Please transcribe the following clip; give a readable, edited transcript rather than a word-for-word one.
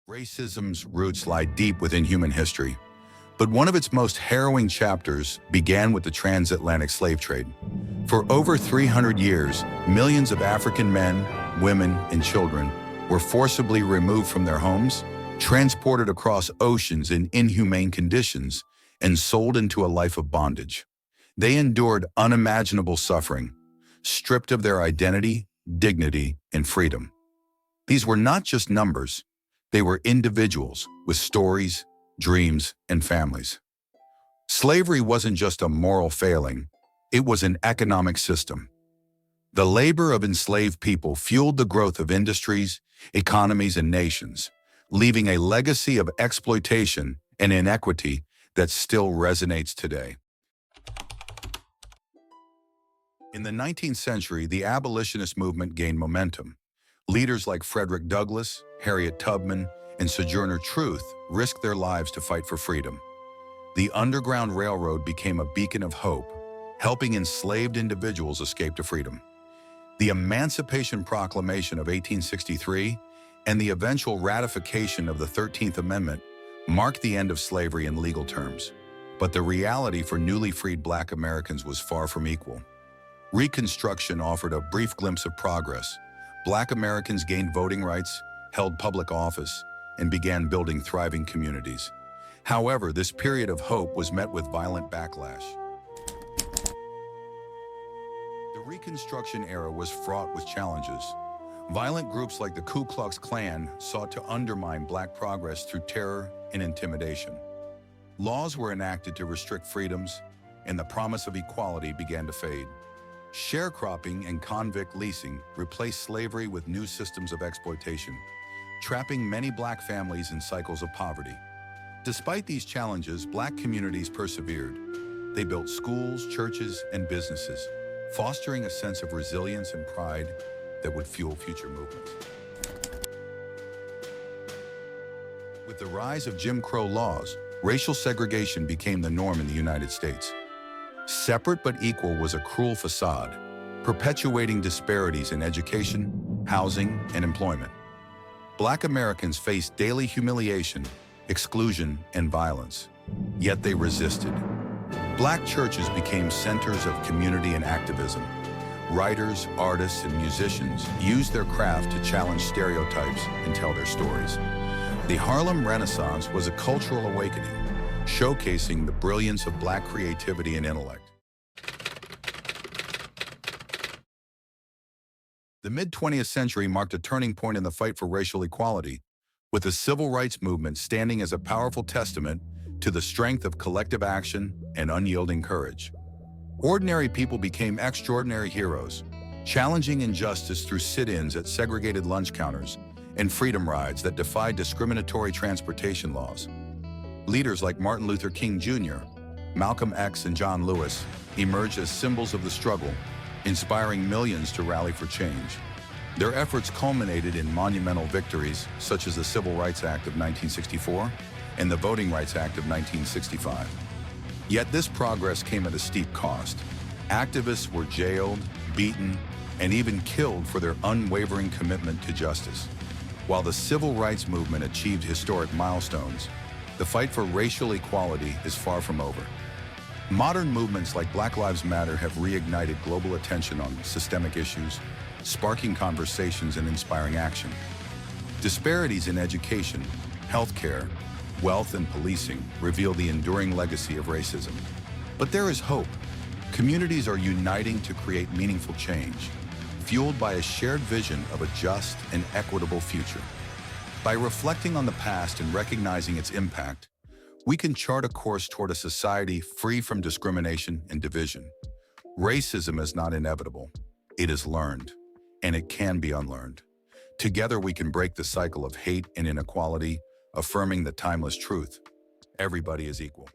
Racism's roots lie deep within human history, but one of its most harrowing chapters began with the transatlantic slave trade. For over 300 years, millions of African men, women, and children were forcibly removed from their homes, transported across oceans in inhumane conditions, and sold into a life of bondage. They endured unimaginable suffering, stripped of their identity, dignity, and freedom. These were not just numbers. They were individuals with stories, dreams, and families. Slavery wasn't just a moral failing, it was an economic system. The labor of enslaved people fueled the growth of industries, economies, and nations, leaving a legacy of exploitation and inequity that still resonates today. In the 19th century, the abolitionist movement gained momentum. Leaders like Frederick Douglass, Harriet Tubman, and Sojourner Truth risked their lives to fight for freedom. The Underground Railroad became a beacon of hope, helping enslaved individuals escape to freedom. The Emancipation Proclamation of 1863 and the eventual ratification of the 13th Amendment marked the end of slavery in legal terms. But the reality for newly freed Black Americans was far from equal. Reconstruction offered a brief glimpse of progress. Black Americans gained voting rights, held public office, and began building thriving communities. However, this period of hope was met with violent backlash. The Reconstruction era was fraught with challenges. Violent groups like the Ku Klux Klan sought to undermine Black progress through terror and intimidation. Laws were enacted to restrict freedoms, and the promise of equality began to fade. Sharecropping and convict leasing replaced slavery with new systems of exploitation, trapping many Black families in cycles of poverty. Despite these challenges, Black communities persevered. They built schools, churches, and businesses, fostering a sense of resilience and pride that would fuel future movements. With the rise of Jim Crow laws, racial segregation became the norm in the United States. Separate but equal was a cruel facade, perpetuating disparities in education, housing, and employment. Black Americans faced daily humiliation, exclusion, and violence, yet they resisted. Black churches became centers of community and activism. Writers, artists, and musicians used their craft to challenge stereotypes and tell their stories. The Harlem Renaissance was a cultural awakening, showcasing the brilliance of Black creativity and intellect. The mid-20th century marked a turning point in the fight for racial equality, with the civil rights movement standing as a powerful testament to the strength of collective action and unyielding courage. Ordinary people became extraordinary heroes, challenging injustice through sit-ins at segregated lunch counters and freedom rides that defied discriminatory transportation laws. Leaders like Martin Luther King Jr., Malcolm X, and John Lewis emerged as symbols of the struggle, inspiring millions to rally for change. Their efforts culminated in monumental victories such as the Civil Rights Act of 1964 and the Voting Rights Act of 1965. Yet this progress came at a steep cost. Activists were jailed, beaten, and even killed for their unwavering commitment to justice. While the civil rights movement achieved historic milestones, the fight for racial equality is far from over. Modern movements like Black Lives Matter have reignited global attention on systemic issues, sparking conversations and inspiring action. Disparities in education, healthcare, wealth, and policing reveal the enduring legacy of racism. But there is hope. Communities are uniting to create meaningful change, fueled by a shared vision of a just and equitable future. By reflecting on the past and recognizing its impact, we can chart a course toward a society free from discrimination and division. Racism is not inevitable. It is learned, and it can be unlearned. Together, we can break the cycle of hate and inequality, affirming the timeless truth: everybody is equal.